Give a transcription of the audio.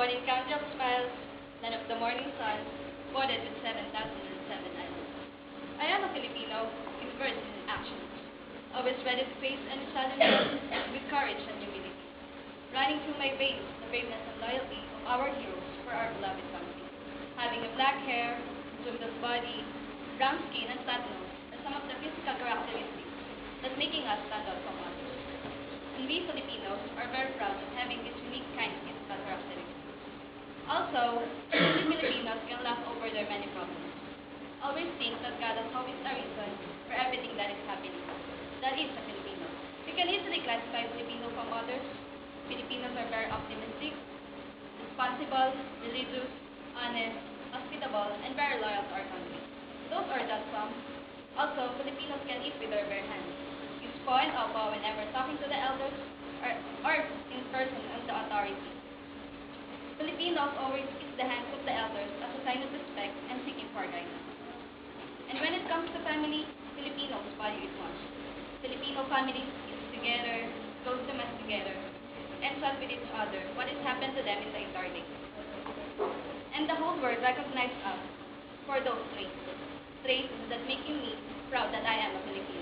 born in County of Smiles, land of the morning sun, bordered with 7,007 islands. I am a Filipino in words and in actions, always ready to face any challenges with courage and humility, running through my veins the braveness and loyalty of our heroes for our beloved country. Having a black hair, zoomed body, brown skin, and flat nose are some of the physical characteristics that making us stand out from others. And we Filipinos are very proud of having this unique kind of physical characteristics. Also, we Filipinos can laugh over their many problems. Always think that God has always a reason for everything that is happening. That is a Filipino. We can easily classify Filipino from others. Filipinos are very optimistic, responsible, religious, honest, hospitable, and very loyal to our country. Those are just some. Also, Filipinos can eat with their bare hands. Use po and opo whenever talking to the elders or in person and to authority. Filipinos always kiss the hands of the elders as a sign of respect and seeking for guidance. And when it comes to family, Filipinos value it much. Filipino families eat together, go to mass together, and share with each other what has happened to them in the entire day. And the whole world recognizes us for those traits that making me proud that I am a Filipino.